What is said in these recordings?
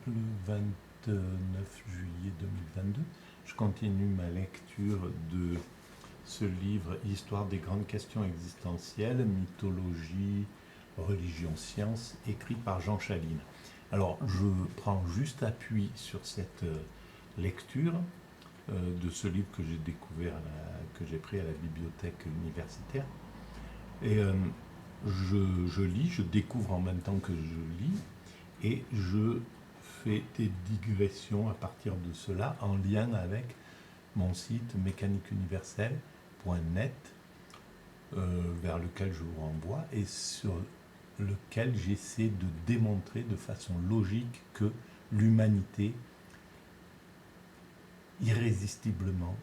le 29 juillet 2022. Je continue ma lecture de ce livre « Histoire des grandes questions existentielles, mythologie, religion, science », écrit par Jean Chaline. Alors, je prends juste appui sur cette lecture de ce livre que j'ai découvert, que j'ai pris à la bibliothèque universitaire. Et je lis, je découvre en même temps que je lis, et je fais des digressions à partir de cela en lien avec mon site mécaniqueuniverselle.net, vers lequel je vous renvoie et sur lequel j'essaie de démontrer de façon logique que l'humanité irrésistiblement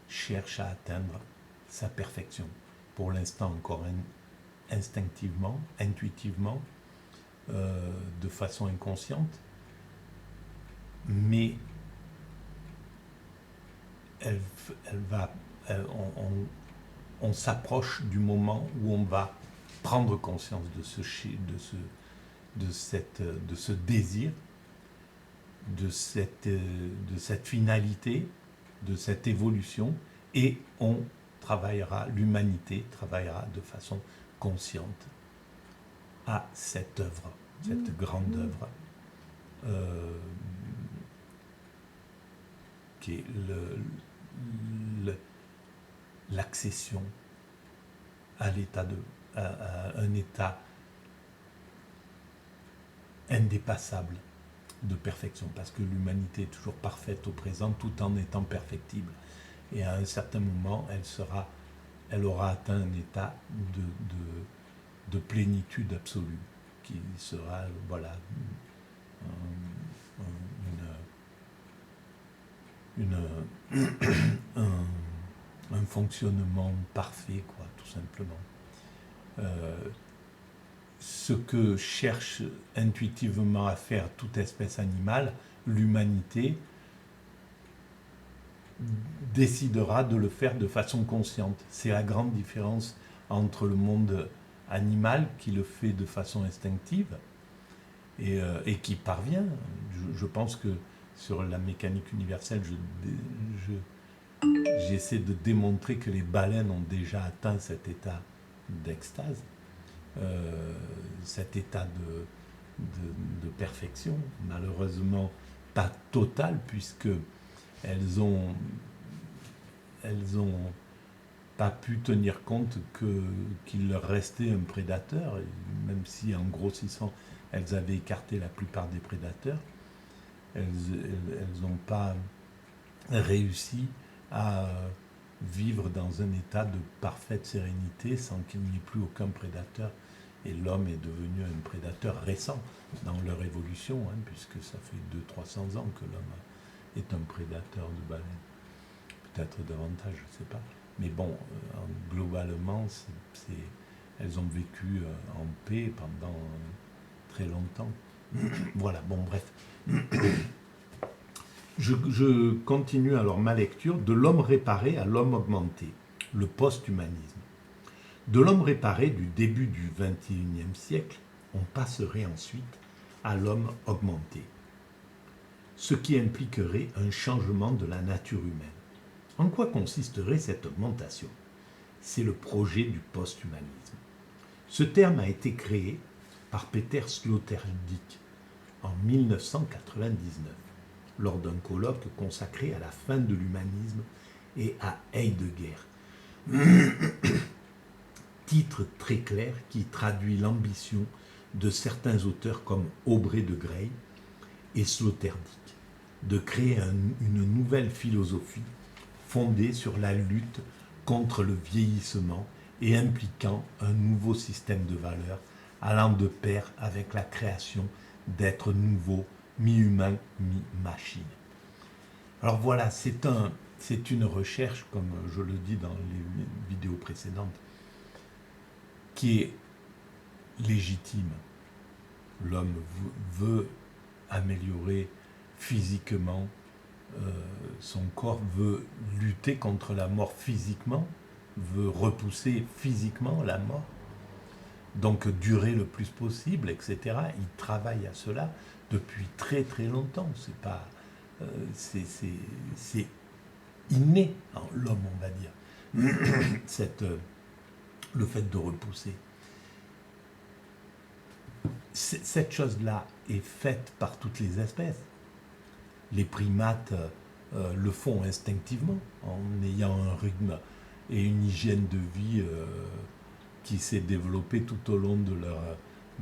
cherche à atteindre sa perfection. Pour l'instant encore instinctivement, intuitivement, de façon inconsciente, mais on s'approche du moment où on va prendre conscience de ce désir, de cette finalité, de cette évolution, et l'humanité travaillera de façon consciente à cette œuvre, cette grande œuvre, qui est l'accession à un état indépassable de perfection, parce que l'humanité est toujours parfaite au présent tout en étant perfectible, et à un certain moment elle aura atteint un état de plénitude absolue qui sera un fonctionnement parfait, quoi, tout simplement. Ce que cherche intuitivement à faire toute espèce animale, l'humanité décidera de le faire de façon consciente. C'est la grande différence entre le monde animal qui le fait de façon instinctive et qui parvient. Je pense que sur la mécanique universelle, j'essaie de démontrer que les baleines ont déjà atteint cet état d'extase, cet état de perfection, malheureusement pas total, puisque elles ont pas pu tenir compte qu'il leur restait un prédateur, même si en grossissant elles avaient écarté la plupart des prédateurs. Elles n'ont pas réussi à vivre dans un état de parfaite sérénité sans qu'il n'y ait plus aucun prédateur. Et l'homme est devenu un prédateur récent dans leur évolution, puisque ça fait 200-300 ans que l'homme est un prédateur de baleines. Peut-être davantage, je ne sais pas. Mais bon, globalement, elles ont vécu en paix pendant très longtemps. Voilà, bon, bref. Je continue alors ma lecture de l'homme réparé à l'homme augmenté, le post-humanisme. De l'homme réparé du début du XXIe siècle, on passerait ensuite à l'homme augmenté, ce qui impliquerait un changement de la nature humaine. En quoi consisterait cette augmentation? C'est le projet du post-humanisme. Ce terme a été créé par Peter Sloterdijk en 1999, lors d'un colloque consacré à la fin de l'humanisme et à Heidegger. Titre très clair qui traduit l'ambition de certains auteurs comme Aubrey de Grey et Sloterdijk de créer une nouvelle philosophie fondée sur la lutte contre le vieillissement et impliquant un nouveau système de valeurs allant de pair avec la création d'êtres nouveaux, mi-humains, mi-machines. Alors voilà, c'est une recherche, comme je le dis dans les vidéos précédentes, qui est légitime. L'homme veut améliorer physiquement son corps, veut lutter contre la mort physiquement, veut repousser physiquement la mort, donc durer le plus possible, etc. Il travaille à cela. depuis très très longtemps. C'est pas, c'est inné en l'homme, on va dire, le fait de repousser. Cette chose-là est faite par toutes les espèces. Les primates le font instinctivement, en ayant un rythme et une hygiène de vie qui s'est développée tout au long de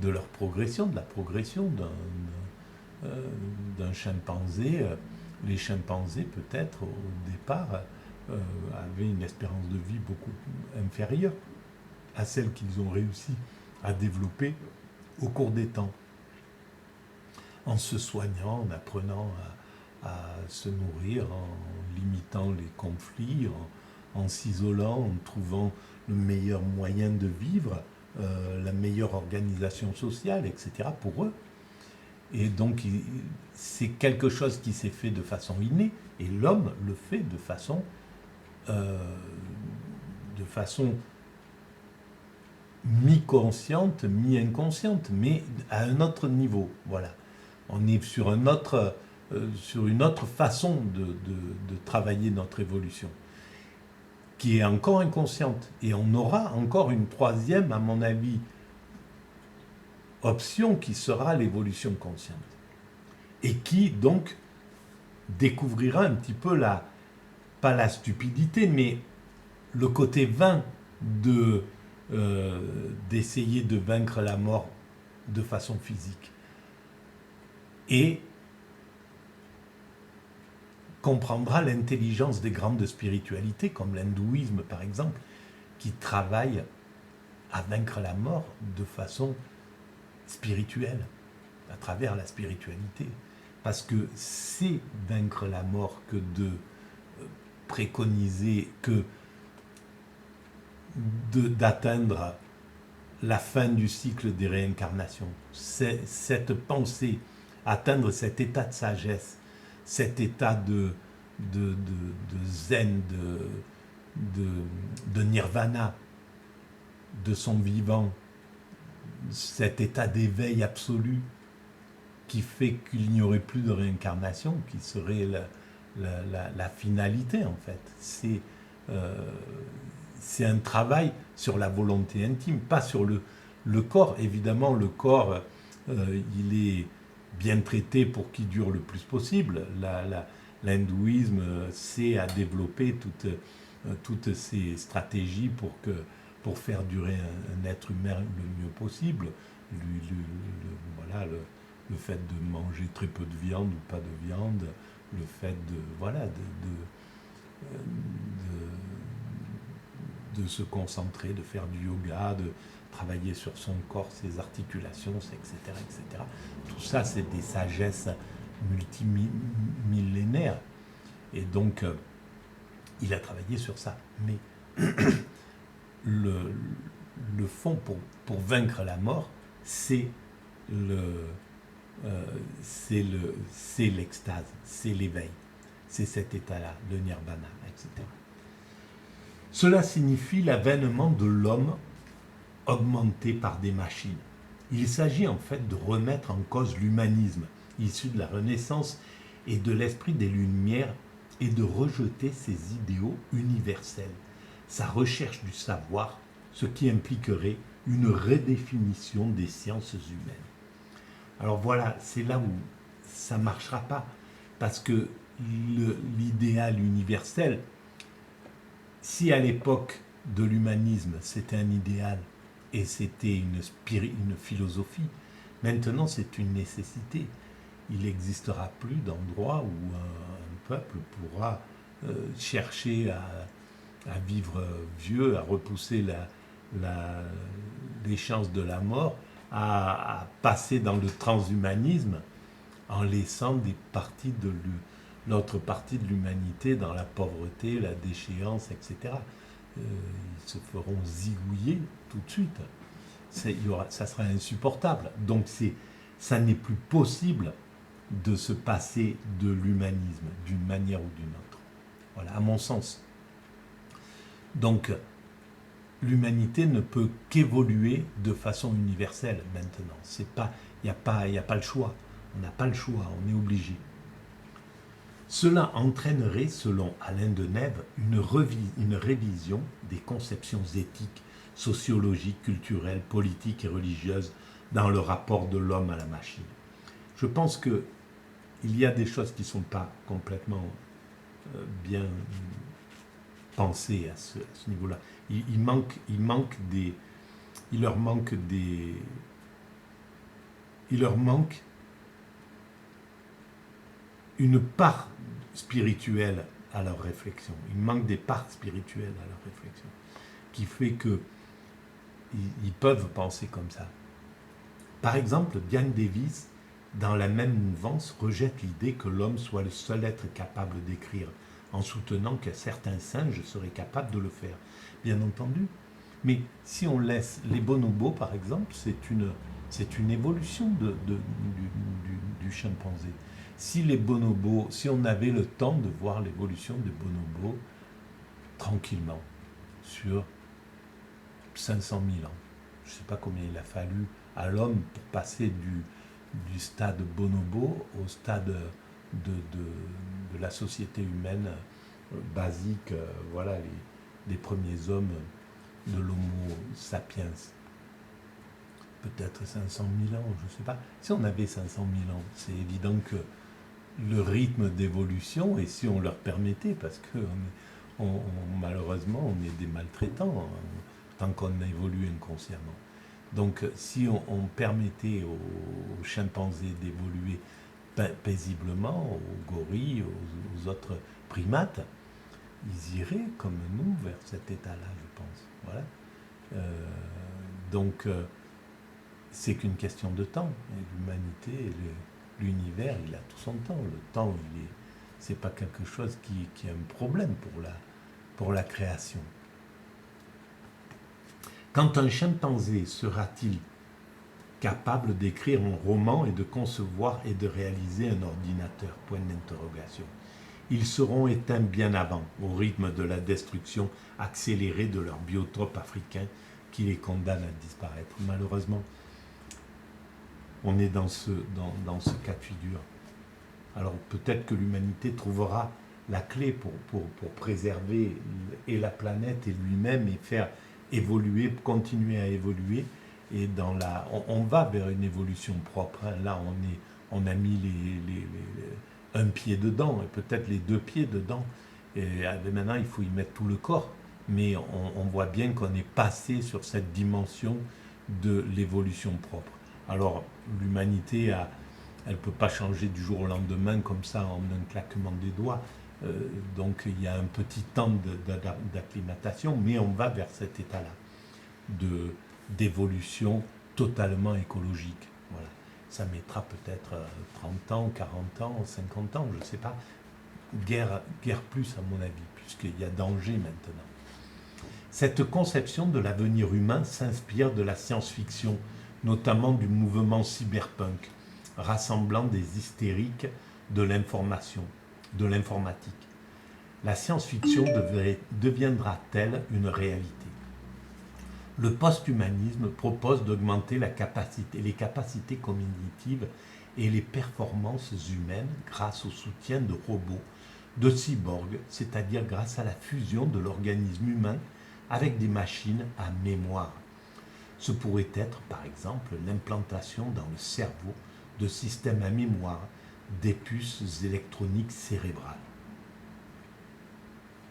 leur progression, de la progression d'un chimpanzé. Les chimpanzés, peut-être, au départ, avaient une espérance de vie beaucoup inférieure à celle qu'ils ont réussi à développer au cours des temps, en se soignant, en apprenant à se nourrir, en limitant les conflits, en s'isolant, en trouvant le meilleur moyen de vivre, la meilleure organisation sociale, etc. pour eux. Et donc, c'est quelque chose qui s'est fait de façon innée, et l'homme le fait de façon mi-consciente, mi-inconsciente, mais à un autre niveau. Voilà. On est sur une autre façon de travailler notre évolution, qui est encore inconsciente. Et on aura encore une troisième, à mon avis, option qui sera l'évolution consciente. Et qui, donc, découvrira un petit peu pas la stupidité, mais le côté vain d'essayer de vaincre la mort de façon physique. Et comprendra l'intelligence des grandes spiritualités, comme l'hindouisme par exemple, qui travaillent à vaincre la mort de façon spirituelle, à travers la spiritualité. Parce que c'est vaincre la mort que de préconiser, d'atteindre la fin du cycle des réincarnations. C'est cette pensée, atteindre cet état de sagesse, cet état de zen, de nirvana, de son vivant, cet état d'éveil absolu qui fait qu'il n'y aurait plus de réincarnation, qui serait la finalité en fait. C'est un travail sur la volonté intime, pas sur le corps. Évidemment, le corps, il est bien traité pour qu'il dure le plus possible. L'hindouisme sait à développer toutes ces stratégies pour faire durer un être humain le mieux possible. Le fait de manger très peu de viande ou pas de viande, le fait de se concentrer, de faire du yoga, de travailler sur son corps, ses articulations, etc., etc. Tout ça, c'est des sagesses multimillénaires. Et donc, il a travaillé sur ça. Mais le fond pour vaincre la mort, c'est l'extase, c'est l'éveil, c'est cet état-là, le nirvana, etc. Cela signifie l'avènement de l'homme augmenté par des machines. Il s'agit en fait de remettre en cause l'humanisme issu de la Renaissance et de l'esprit des Lumières et de rejeter ses idéaux universels, sa recherche du savoir, ce qui impliquerait une redéfinition des sciences humaines. Alors voilà, c'est là où ça ne marchera pas, parce que l'idéal universel, si à l'époque de l'humanisme c'était un idéal et c'était une philosophie, maintenant c'est une nécessité. Il n'existera plus d'endroit où un peuple pourra chercher à vivre vieux, à repousser les chances de la mort, à passer dans le transhumanisme en laissant l'autre partie de l'humanité dans la pauvreté, la déchéance, etc. Ils se feront zigouiller tout de suite. Ça sera insupportable. Donc ça n'est plus possible de se passer de l'humanisme d'une manière ou d'une autre. Voilà, à mon sens. Donc, l'humanité ne peut qu'évoluer de façon universelle maintenant. Il n'y a pas le choix. On n'a pas le choix, on est obligé. Cela entraînerait, selon Alain Denève, une révision des conceptions éthiques, sociologiques, culturelles, politiques et religieuses dans le rapport de l'homme à la machine. Je pense qu'il y a des choses qui ne sont pas complètement bien pensées à ce niveau-là. Il leur manque une part spirituelle à leur réflexion. Il manque des parts spirituelles à leur réflexion, qui fait que ils peuvent penser comme ça. Par exemple, Diane Davis, dans la même mouvance, rejette l'idée que l'homme soit le seul être capable d'écrire, en soutenant que certains singes seraient capables de le faire. Bien entendu. Mais si on laisse les bonobos, par exemple, c'est une évolution du chimpanzé. Si les bonobos, si on avait le temps de voir l'évolution des bonobos tranquillement, sur 500 000 ans, je ne sais pas combien il a fallu à l'homme pour passer du stade bonobo au stade de la société humaine basique, voilà, les premiers hommes de l'Homo sapiens. Peut-être 500 000 ans, je ne sais pas. Si on avait 500 000 ans, c'est évident que le rythme d'évolution, et si on leur permettait, parce que malheureusement, on est des maltraitants tant qu'on évolue inconsciemment. Donc, si on permettait aux chimpanzés d'évoluer paisiblement, aux gorilles, aux autres primates, ils iraient comme nous vers cet état-là, je pense. Voilà. Donc, c'est qu'une question de temps. Et l'humanité, l'univers, il a tout son temps. Le temps, c'est pas quelque chose qui est un problème pour la création. Quand un chimpanzé sera-t-il capable d'écrire un roman et de concevoir et de réaliser un ordinateur? Point d'interrogation. Ils seront éteints bien avant, au rythme de la destruction accélérée de leurs biotopes africains qui les condamne à disparaître. Malheureusement, on est dans ce cas de figure. Alors peut-être que l'humanité trouvera la clé pour préserver et la planète et lui-même et faire évoluer, continuer à évoluer. Et on va vers une évolution propre. Là, on a mis un pied dedans et peut-être les deux pieds dedans. Et maintenant, il faut y mettre tout le corps. Mais on voit bien qu'on est passé sur cette dimension de l'évolution propre. Alors, l'humanité, elle ne peut pas changer du jour au lendemain comme ça en un claquement des doigts. Donc, il y a un petit temps d'acclimatation, mais on va vers cet état-là d'évolution totalement écologique. Voilà. Ça mettra peut-être 30 ans, 40 ans, 50 ans, je ne sais pas. Guère plus, à mon avis, puisqu'il y a danger maintenant. Cette conception de l'avenir humain s'inspire de la science-fiction, notamment du mouvement cyberpunk, rassemblant des hystériques de l'information, de l'informatique. La science-fiction deviendra-t-elle une réalité? Le post-humanisme propose d'augmenter les capacités cognitives et les performances humaines grâce au soutien de robots, de cyborgs, c'est-à-dire grâce à la fusion de l'organisme humain avec des machines à mémoire. Ce pourrait être, par exemple, l'implantation dans le cerveau de systèmes à mémoire des puces électroniques cérébrales.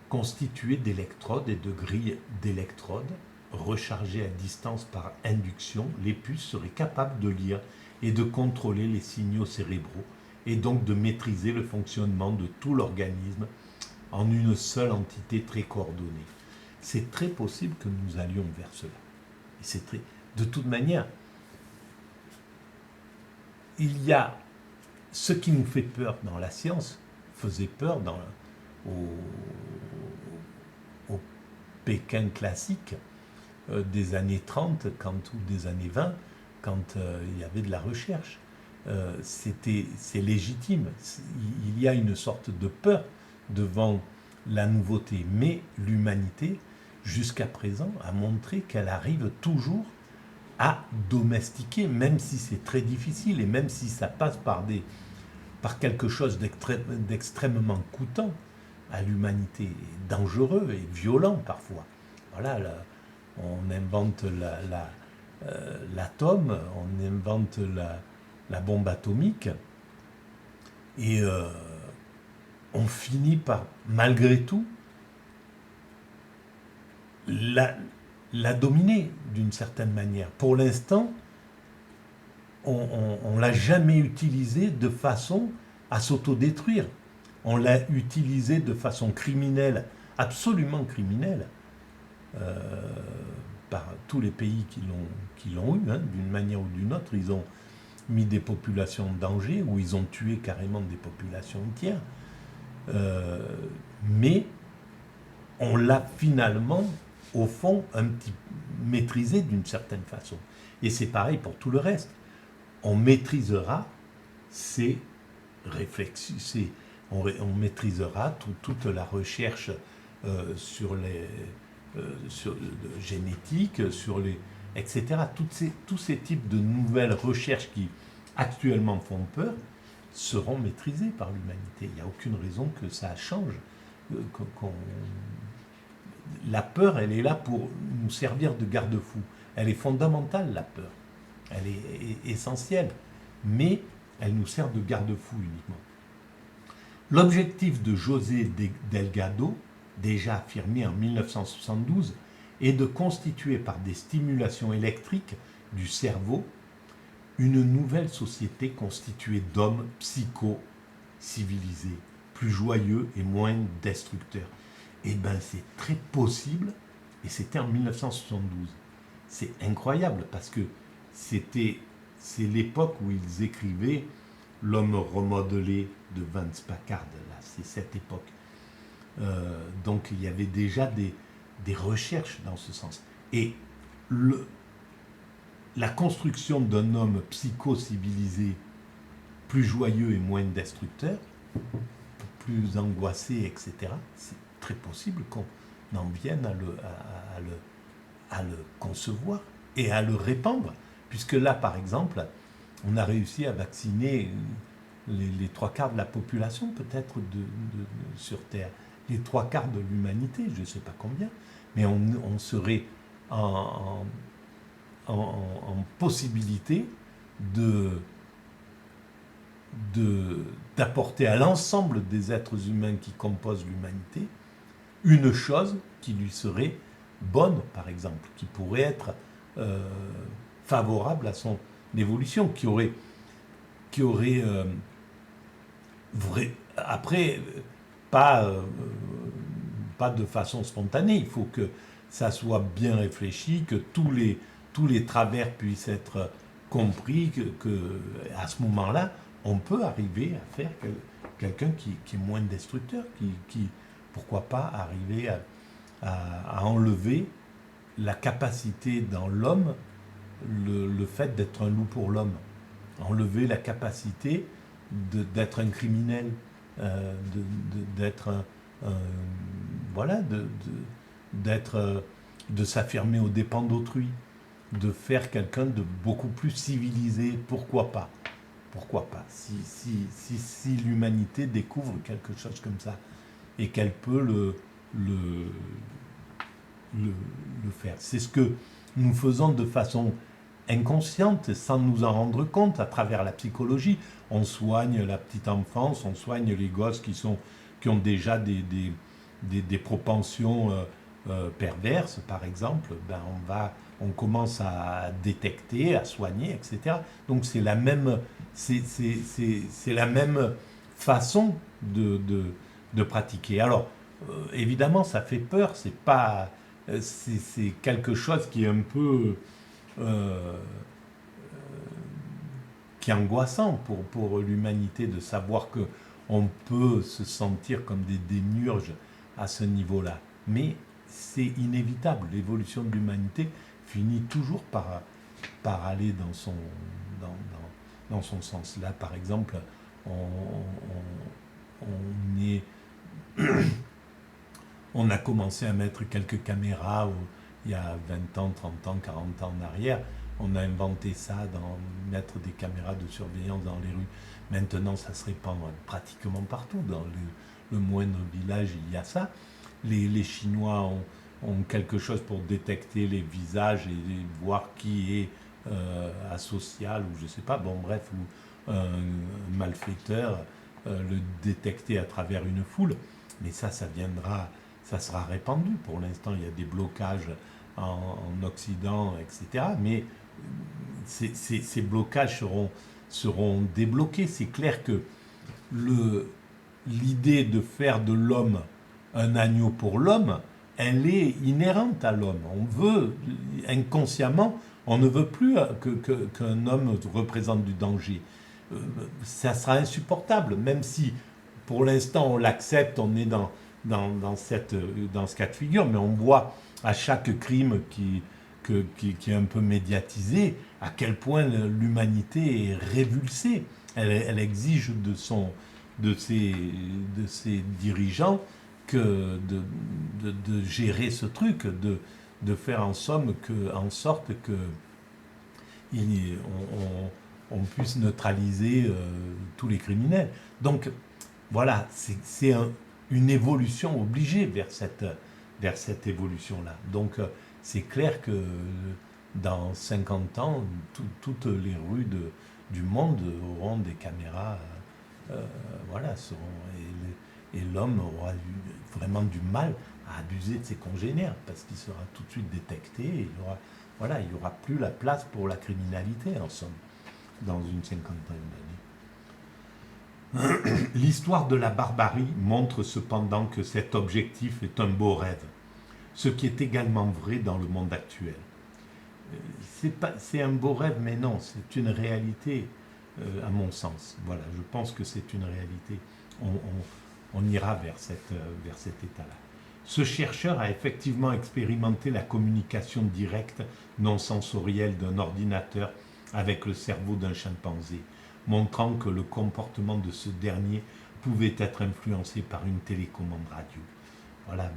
Constituées d'électrodes et de grilles d'électrodes, rechargées à distance par induction, les puces seraient capables de lire et de contrôler les signaux cérébraux et donc de maîtriser le fonctionnement de tout l'organisme en une seule entité très coordonnée. C'est très possible que nous allions vers cela. Et de toute manière, il y a ce qui nous fait peur dans la science, faisait peur au Pékin classique des années 30 ou des années 20, quand il y avait de la recherche. C'est légitime. Il y a une sorte de peur devant la nouveauté. Mais l'humanité, jusqu'à présent, a montré qu'elle arrive toujours à domestiquer, même si c'est très difficile et même si ça passe par quelque chose d'extrêmement coûtant à l'humanité, dangereux et violent parfois. Voilà, là, on invente l'atome, on invente la bombe atomique, et on finit par, malgré tout, la dominer d'une certaine manière. Pour l'instant, on ne l'a jamais utilisée de façon à s'autodétruire. On l'a utilisée de façon criminelle, absolument criminelle, par tous les pays qui l'ont eu, hein, d'une manière ou d'une autre. Ils ont mis des populations en danger, ou ils ont tué carrément des populations entières. Mais on l'a finalement, au fond, un petit maîtrisé d'une certaine façon. Et c'est pareil pour tout le reste. On maîtrisera ces réflexions, on maîtrisera toute la recherche sur génétique, etc. Tous ces types de nouvelles recherches qui actuellement font peur seront maîtrisées par l'humanité. Il n'y a aucune raison que ça change. La peur, elle est là pour nous servir de garde-fou. Elle est fondamentale, la peur. Elle est essentielle. Mais elle nous sert de garde-fou uniquement. L'objectif de José Delgado, déjà affirmé en 1972, est de constituer par des stimulations électriques du cerveau une nouvelle société constituée d'hommes psycho-civilisés, plus joyeux et moins destructeurs. Eh bien, c'est très possible, et c'était en 1972. C'est incroyable, parce que c'est l'époque où ils écrivaient L'homme remodelé de Vance Packard, là, c'est cette époque. Donc il y avait déjà des recherches dans ce sens. Et la construction d'un homme psycho-civilisé, plus joyeux et moins destructeur, plus angoissé, etc., c'est très possible qu'on en vienne à le concevoir et à le répandre. Puisque là, par exemple, on a réussi à vacciner les 3/4 de la population, peut-être, sur Terre. Les 3/4 de l'humanité, je ne sais pas combien, mais on serait en possibilité d'apporter à l'ensemble des êtres humains qui composent l'humanité une chose qui lui serait bonne, par exemple, qui pourrait être favorable à son évolution, qui aurait après, pas de façon spontanée, il faut que ça soit bien réfléchi, que tous les travers puissent être compris, que à ce moment-là, on peut arriver à faire quelqu'un qui est moins destructeur, qui pourquoi pas arriver à enlever la capacité dans l'homme, le fait d'être un loup pour l'homme, enlever la capacité d'être un criminel, d'être de s'affirmer aux dépens d'autrui, de faire quelqu'un de beaucoup plus civilisé. Pourquoi pas si l'humanité découvre quelque chose comme ça et qu'elle peut le faire. C'est ce que nous faisons de façon inconsciente, sans nous en rendre compte, à travers la psychologie. On soigne la petite enfance, on soigne les gosses qui ont déjà des propensions perverses, par exemple. Ben on commence à détecter, à soigner, etc. Donc c'est la même façon de pratiquer. Alors évidemment, ça fait peur. C'est quelque chose qui est un peu qui est angoissant pour l'humanité, de savoir qu'on peut se sentir comme des démiurges à ce niveau-là. Mais c'est inévitable. L'évolution de l'humanité finit toujours par aller dans son sens. Là, par exemple, on a commencé à mettre quelques caméras il y a 20 ans, 30 ans, 40 ans en arrière, on a inventé ça, mettre des caméras de surveillance dans les rues. Maintenant, ça se répand pratiquement partout. Dans le moindre village, il y a ça. Les Chinois ont quelque chose pour détecter les visages et voir qui est asocial ou je sais pas, bon bref, ou un malfaiteur, le détecter à travers une foule. Mais ça viendra, ça sera répandu. Pour l'instant, il y a des blocages en Occident, etc. Mais ces blocages seront débloqués. C'est clair que l'idée de faire de l'homme un agneau pour l'homme, elle est inhérente à l'homme. On veut, inconsciemment, on ne veut plus qu'un homme représente du danger. Ça sera insupportable, même si pour l'instant on l'accepte, on est dans ce cas de figure, mais on voit à chaque crime qui est un peu médiatisé, à quel point l'humanité est révulsée. Elle exige de ses dirigeants de gérer ce truc, de faire en sorte que on puisse neutraliser tous les criminels. Donc voilà, c'est une évolution obligée vers cette évolution-là. Donc c'est clair que dans 50 ans, toutes les rues du monde auront des caméras, voilà, et l'homme aura vraiment du mal à abuser de ses congénères parce qu'il sera tout de suite détecté et il n'y aura plus la place pour la criminalité, en somme, dans une cinquantaine d'années. L'histoire de la barbarie montre cependant que cet objectif est un beau rêve, ce qui est également vrai dans le monde actuel. C'est un beau rêve, mais non, c'est une réalité, à mon sens. Voilà, je pense que c'est une réalité. On ira vers cet état-là. Ce chercheur a effectivement expérimenté la communication directe, non sensorielle d'un ordinateur avec le cerveau d'un chimpanzé, montrant que le comportement de ce dernier pouvait être influencé par une télécommande radio. Voilà,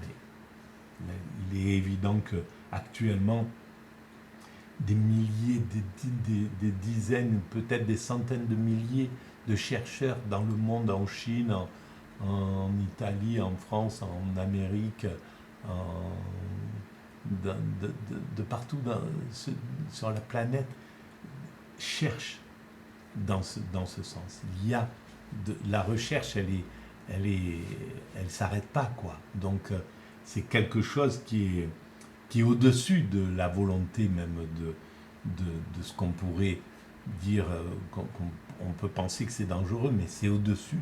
mais il est évident qu'actuellement, des milliers, des dizaines, peut-être des centaines de milliers de chercheurs dans le monde, en Chine, en Italie, en France, en Amérique, de partout sur la planète, cherchent dans ce sens. Il y a la recherche, elle s'arrête pas, quoi. Donc c'est quelque chose qui est au-dessus de la volonté même de ce qu'on pourrait dire, on peut penser que c'est dangereux, mais c'est au-dessus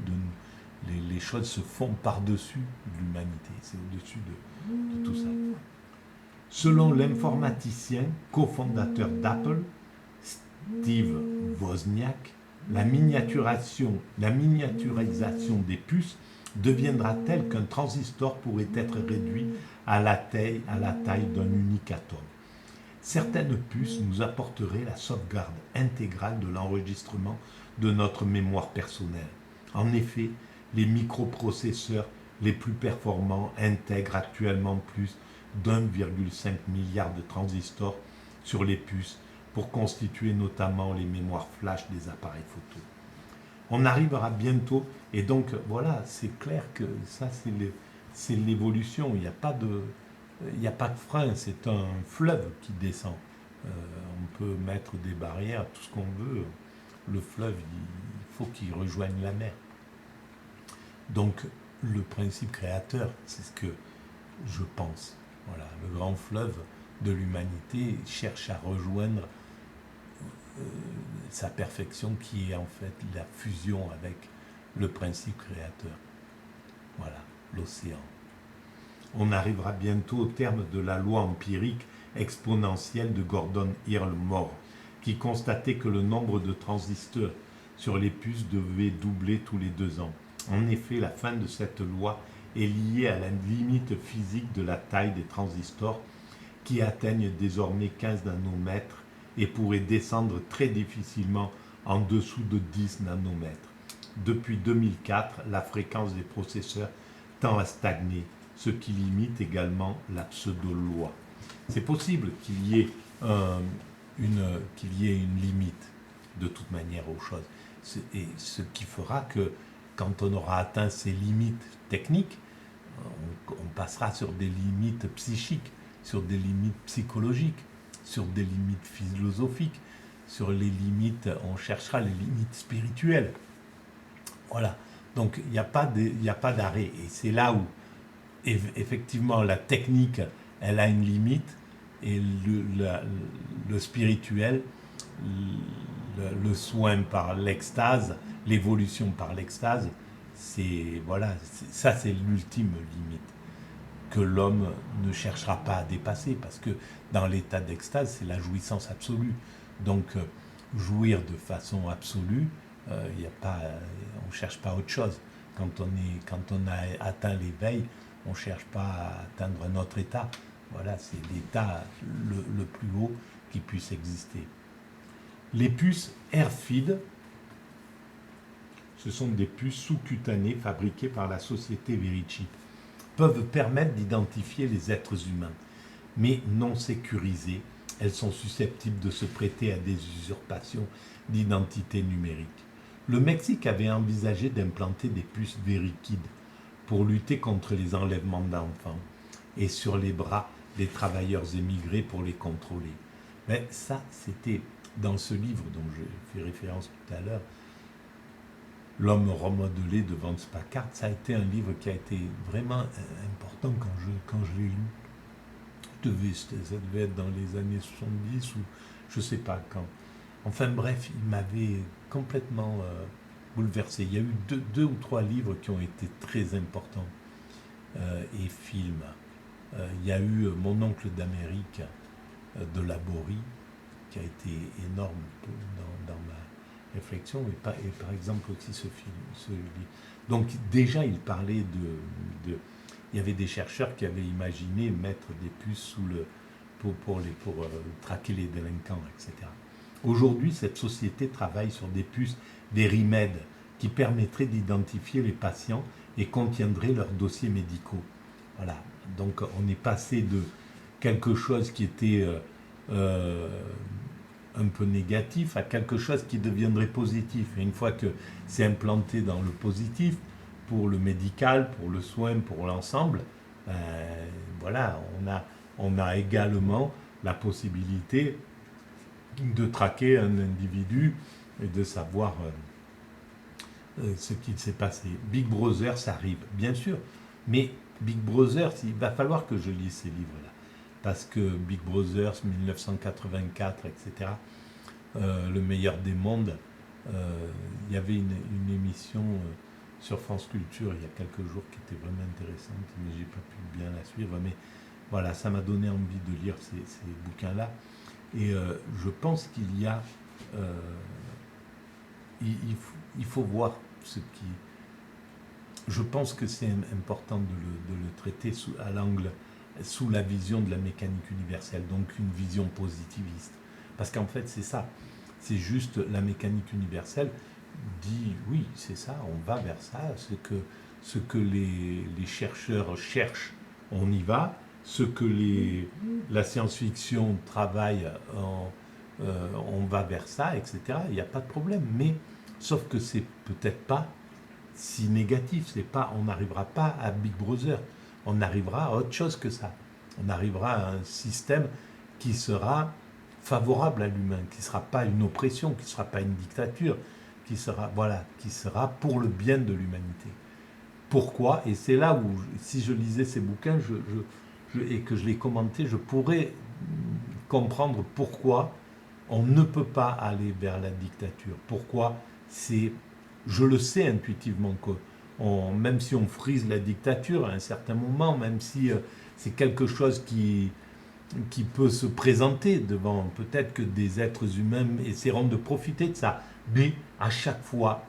les choses se font par-dessus l'humanité, c'est au-dessus de tout ça. Selon l'informaticien, cofondateur d'Apple, Steve Wozniak, la miniaturisation des puces deviendra telle qu'un transistor pourrait être réduit à la taille d'un unique atome. Certaines puces nous apporteraient la sauvegarde intégrale de l'enregistrement de notre mémoire personnelle. En effet, les microprocesseurs les plus performants intègrent actuellement plus d'1,5 milliard de transistors sur les puces pour constituer notamment les mémoires flash des appareils photo. On arrivera bientôt, et donc voilà, c'est clair que ça c'est l'évolution, il n'y a pas de frein, c'est un fleuve qui descend. On peut mettre des barrières, tout ce qu'on veut, le fleuve, il faut qu'il rejoigne la mer. Donc le principe créateur, c'est ce que je pense. Voilà, le grand fleuve de l'humanité cherche à rejoindre sa perfection qui est en fait la fusion avec le principe créateur. Voilà, l'océan. On arrivera bientôt au terme de la loi empirique exponentielle de Gordon Earl Moore, qui constatait que le nombre de transistors sur les puces devait doubler tous les 2 ans. En effet, la fin de cette loi est liée à la limite physique de la taille des transistors qui atteignent désormais 15 nanomètres et pourraient descendre très difficilement en dessous de 10 nanomètres. Depuis 2004, la fréquence des processeurs tend à stagner, ce qui limite également la pseudo-loi. C'est possible qu'il y ait qu'il y ait une limite de toute manière aux choses. Et ce qui fera que quand on aura atteint ces limites techniques, on passera sur des limites psychiques, sur des limites psychologiques, sur des limites philosophiques, sur les limites, on cherchera les limites spirituelles. Voilà. Donc il n'y a pas d'arrêt. Et c'est là où, effectivement, la technique, elle a une limite, et le spirituel, le soin par l'extase, l'évolution par l'extase, ça c'est l'ultime limite que l'homme ne cherchera pas à dépasser, parce que dans l'état d'extase, c'est la jouissance absolue. Donc jouir de façon absolue, on ne cherche pas autre chose. Quand on a atteint l'éveil, on ne cherche pas à atteindre un autre état. Voilà, c'est l'état le plus haut qui puisse exister. Les puces AirFeed, ce sont des puces sous-cutanées fabriquées par la société Verichip, peuvent permettre d'identifier les êtres humains, mais non sécurisées. Elles sont susceptibles de se prêter à des usurpations d'identité numérique. Le Mexique avait envisagé d'implanter des puces VeriKid pour lutter contre les enlèvements d'enfants et sur les bras des travailleurs émigrés pour les contrôler. Mais ça, c'était dans ce livre dont j'ai fait référence tout à l'heure, L'homme remodelé de Vance Packard. Ça a été un livre qui a été vraiment important quand je l'ai lu. Ça devait être dans les années 70 ou je ne sais pas quand. Enfin bref, il m'avait complètement bouleversé. Il y a eu deux ou trois livres qui ont été très importants et films. Il y a eu Mon oncle d'Amérique de Laborie, qui a été énorme dans ma réflexion, et par exemple aussi ce livre. Donc déjà, il parlait il y avait des chercheurs qui avaient imaginé mettre des puces pour traquer les délinquants, etc. Aujourd'hui, cette société travaille sur des puces Verimed qui permettraient d'identifier les patients et contiendraient leurs dossiers médicaux. Voilà. Donc on est passé de quelque chose qui était un peu négatif à quelque chose qui deviendrait positif. Et une fois que c'est implanté dans le positif, pour le médical, pour le soin, pour l'ensemble, voilà, on a également la possibilité de traquer un individu et de savoir ce qu'il s'est passé. Big Brother, ça arrive, bien sûr, mais Big Brother, il va falloir que je lise ces livres-là, parce que Big Brother, 1984, etc., Le meilleur des mondes, il y avait une émission sur France Culture il y a quelques jours qui était vraiment intéressante, mais j'ai pas pu bien la suivre, mais voilà, ça m'a donné envie de lire ces bouquins-là, et je pense qu'il y a il faut voir ce qui... Je pense que c'est important de le traiter sous la vision de la mécanique universelle, donc une vision positiviste. Parce qu'en fait, c'est ça. C'est juste la mécanique universelle dit, oui, c'est ça, on va vers ça. Ce que les chercheurs cherchent, on y va. Ce que la science-fiction travaille, on va vers ça, etc. Il n'y a pas de problème. Mais, sauf que c'est peut-être pas si négatif. On n'arrivera pas à Big Brother. On arrivera à autre chose que ça. On arrivera à un système qui sera favorable à l'humain, qui ne sera pas une oppression, qui ne sera pas une dictature, qui sera pour le bien de l'humanité. Pourquoi ? Et c'est là où, si je lisais ces bouquins et que je les commentais, je pourrais comprendre pourquoi on ne peut pas aller vers la dictature. Pourquoi je le sais intuitivement, même si on frise la dictature à un certain moment, même si c'est quelque chose qui peut se présenter devant, peut-être que des êtres humains essaieront de profiter de ça, mais à chaque fois,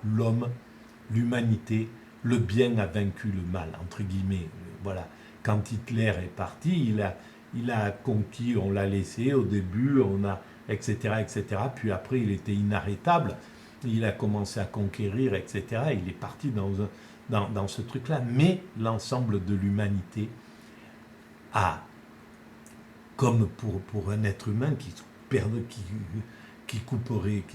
l'humanité, le bien a vaincu le mal, entre guillemets. Voilà. Quand Hitler est parti, il a conquis, on l'a laissé au début, etc., etc. Puis après, il était inarrêtable. Il a commencé à conquérir, etc. Il est parti dans ce truc-là. Mais l'ensemble de l'humanité a, comme pour un être humain qui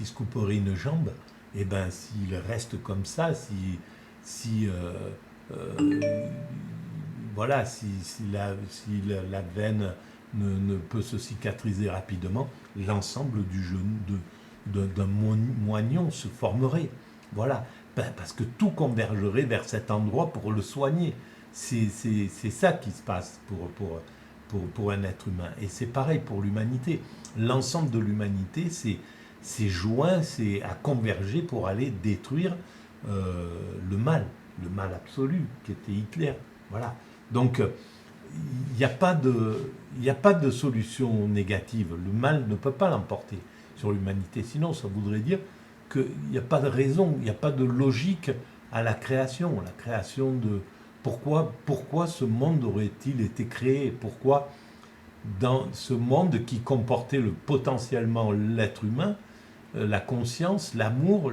se couperait une jambe, et ben s'il reste comme ça, si voilà, si la veine ne peut se cicatriser rapidement, l'ensemble du genou d'un moignon se formerait. Voilà, parce que tout convergerait vers cet endroit pour le soigner. C'est ça qui se passe pour un être humain. Et c'est pareil pour l'humanité. L'ensemble de l'humanité, c'est joint, c'est à converger pour aller détruire le mal absolu qui était Hitler. Voilà. Donc, il n'y a pas de solution négative. Le mal ne peut pas l'emporter sur l'humanité. Sinon, ça voudrait dire qu'il n'y a pas de raison, il n'y a pas de logique à la création. La création de... Pourquoi ce monde aurait-il été créé? Pourquoi, dans ce monde qui comportait potentiellement l'être humain, la conscience, l'amour,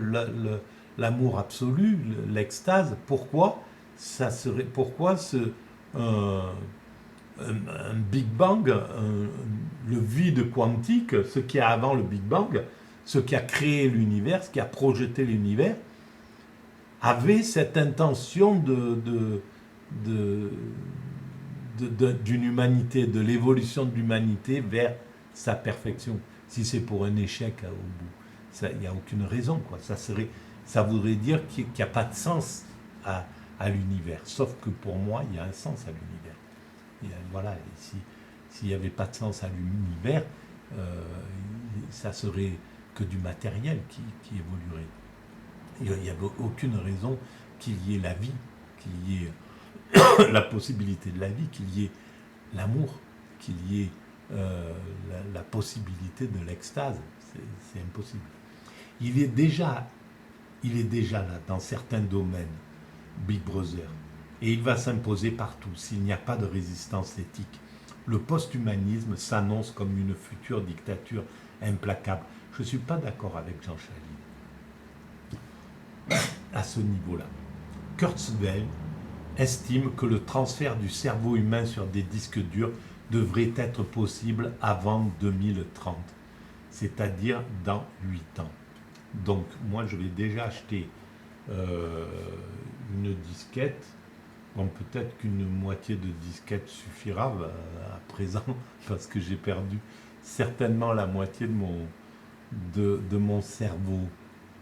l'amour absolu, l'extase, pourquoi un Big Bang, le vide quantique, ce qu'il y a avant le Big Bang, ce qui a créé l'univers, ce qui a projeté l'univers, avait cette intention d'une humanité, de l'évolution de l'humanité vers sa perfection. Si c'est pour un échec au bout, il n'y a aucune raison, quoi. Ça voudrait dire qu'il n'y a pas de sens à l'univers. Sauf que pour moi, il y a un sens à l'univers. Voilà, s'il n'y avait pas de sens à l'univers, ça serait que du matériel qui évoluerait. Il n'y a aucune raison qu'il y ait la vie, qu'il y ait la possibilité de la vie, qu'il y ait l'amour, qu'il y ait la possibilité de l'extase. C'est impossible. Il est déjà là dans certains domaines, Big Brother, et il va s'imposer partout s'il n'y a pas de résistance éthique. Le post-humanisme s'annonce comme une future dictature implacable. Je ne suis pas d'accord avec Jean Chaline à ce niveau-là. Kurzweil estime que le transfert du cerveau humain sur des disques durs devrait être possible avant 2030, c'est-à-dire dans 8 ans. Donc moi je vais déjà acheter une disquette. Bon, peut-être qu'une moitié de disquette suffira à présent, parce que j'ai perdu certainement la moitié de mon cerveau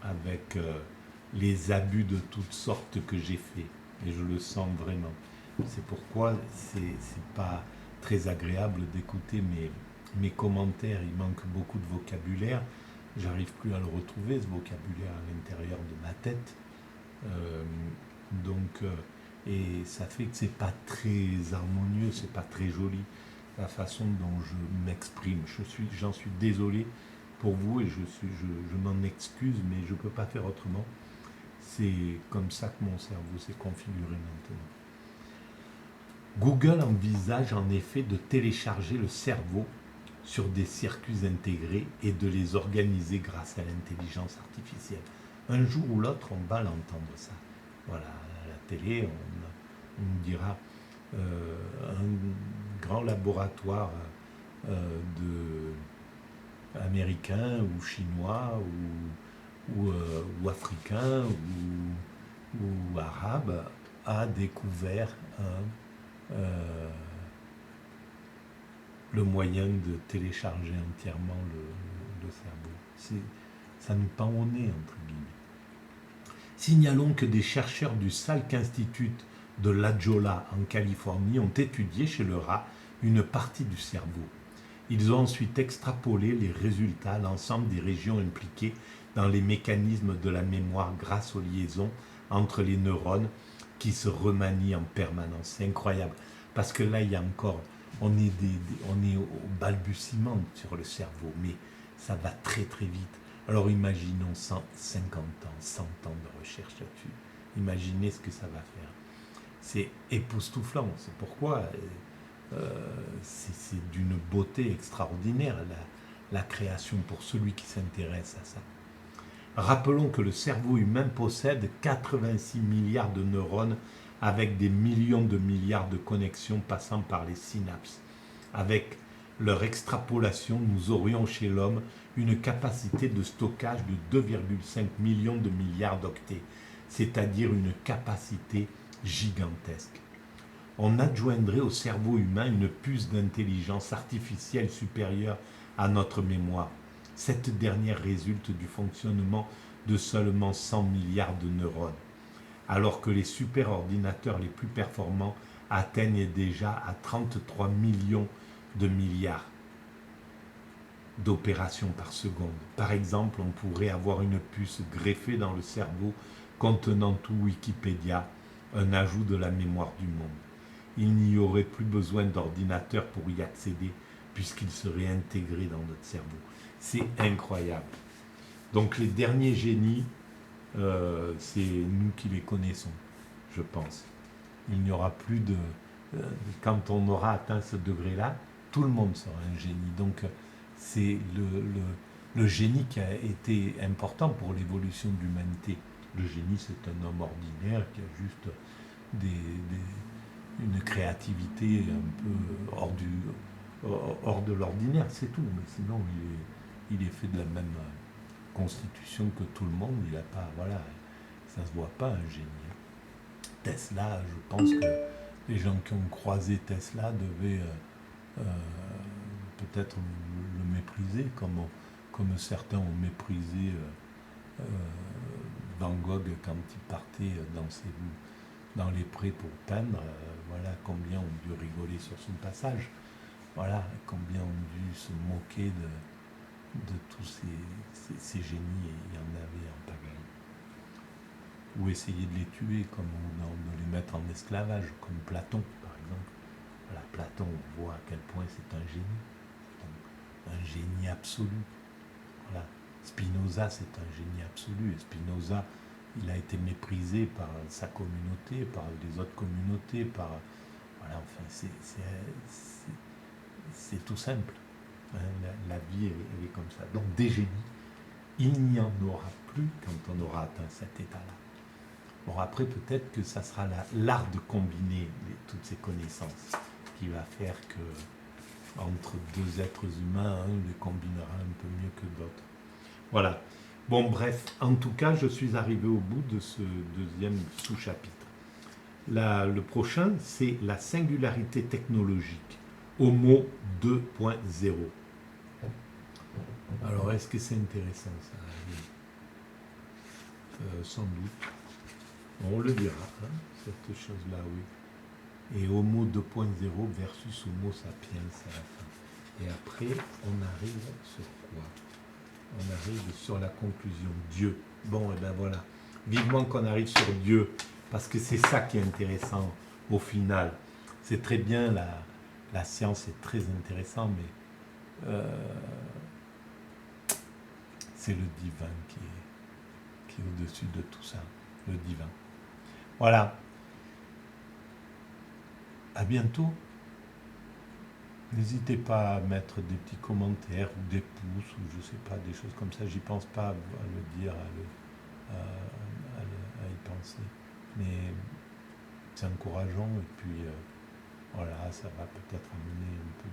avec les abus de toutes sortes que j'ai fait. Et je le sens vraiment. C'est pourquoi c'est pas très agréable d'écouter mes commentaires. Il manque beaucoup de vocabulaire. J'arrive plus à le retrouver, ce vocabulaire, à l'intérieur de ma tête. Et ça fait que c'est pas très harmonieux, c'est pas très joli la façon dont je m'exprime. J'en suis désolé pour vous et je m'en excuse, mais je peux pas faire autrement. C'est comme ça que mon cerveau s'est configuré maintenant. Google envisage en effet de télécharger le cerveau sur des circuits intégrés et de les organiser grâce à l'intelligence artificielle. Un jour ou l'autre, on va l'entendre ça. Voilà, à la télé, on dira un grand laboratoire américain ou chinois ou africain ou arabe a découvert le moyen de télécharger entièrement le cerveau. Ça nous pend au nez, entre guillemets. Signalons que des chercheurs du Salk Institute de La Jolla en Californie ont étudié chez le rat une partie du cerveau. Ils ont ensuite extrapolé les résultats à l'ensemble des régions impliquées dans les mécanismes de la mémoire grâce aux liaisons entre les neurones qui se remanient en permanence. C'est incroyable, parce que là, il y a encore, on est au balbutiement sur le cerveau, mais ça va très très vite. Alors imaginons 150 ans, 100 ans de recherche là-dessus. Imaginez ce que ça va faire. C'est époustouflant, c'est pourquoi c'est d'une beauté extraordinaire la création pour celui qui s'intéresse à ça. Rappelons que le cerveau humain possède 86 milliards de neurones avec des millions de milliards de connexions passant par les synapses, avec leur extrapolation, nous aurions chez l'homme une capacité de stockage de 2,5 millions de milliards d'octets, c'est-à-dire une capacité gigantesque. On adjoindrait au cerveau humain une puce d'intelligence artificielle supérieure à notre mémoire. Cette dernière résulte du fonctionnement de seulement 100 milliards de neurones, alors que les superordinateurs les plus performants atteignent déjà à 33 millions de milliards d'opérations par seconde. Par exemple, on pourrait avoir une puce greffée dans le cerveau contenant tout Wikipédia, un ajout de la mémoire du monde. Il n'y aurait plus besoin d'ordinateur pour y accéder, puisqu'il serait intégré dans notre cerveau. C'est incroyable. Donc les derniers génies, c'est nous qui les connaissons, je pense. Il n'y aura plus de... quand on aura atteint ce degré-là, tout le monde sera un génie. Donc c'est le génie qui a été important pour l'évolution de l'humanité. Le génie, c'est un homme ordinaire qui a juste une créativité un peu hors de l'ordinaire, c'est tout. Mais sinon, il est fait de la même constitution que tout le monde. Il n'a pas, voilà, ça se voit pas un génie. Tesla, je pense que les gens qui ont croisé Tesla devaient peut-être le mépriser, comme certains ont méprisé Van Gogh quand il partait dans les prés pour peindre. Voilà combien ont dû rigoler sur son passage. Voilà combien ont dû se moquer de tous ces génies, et il y en avait en pagaille. Ou essayer de les tuer, de les mettre en esclavage, comme Platon par exemple. Voilà, Platon, on voit à quel point c'est un génie. Un génie absolu. Voilà. Spinoza, c'est un génie absolu. Et Spinoza, il a été méprisé par sa communauté, par les autres communautés, voilà, enfin, c'est tout simple. Hein, la vie, elle est comme ça. Donc, des génies, il n'y en aura plus quand on aura atteint cet état-là. Bon, après, peut-être que ça sera l'art de combiner toutes ces connaissances qui va faire que, entre deux êtres humains, un les combinera un peu mieux que d'autres. Voilà. Bon, bref, en tout cas, je suis arrivé au bout de ce deuxième sous-chapitre. Le prochain, c'est la singularité technologique, Homo 2.0. Alors, est-ce que c'est intéressant, ça? Sans doute. On le dira, hein, cette chose-là, oui. Et Homo 2.0 versus Homo sapiens à la fin. Et après, on arrive sur quoi? On arrive sur la conclusion. Dieu. Bon, et ben voilà. Vivement qu'on arrive sur Dieu, parce que c'est ça qui est intéressant au final. C'est très bien, la science est très intéressant, mais c'est le divin qui est au-dessus de tout ça. Le divin. Voilà. À bientôt. N'hésitez pas à mettre des petits commentaires ou des pouces ou je sais pas, des choses comme ça. J'y pense pas à le dire, à y penser. Mais c'est encourageant et puis voilà, ça va peut-être amener un peu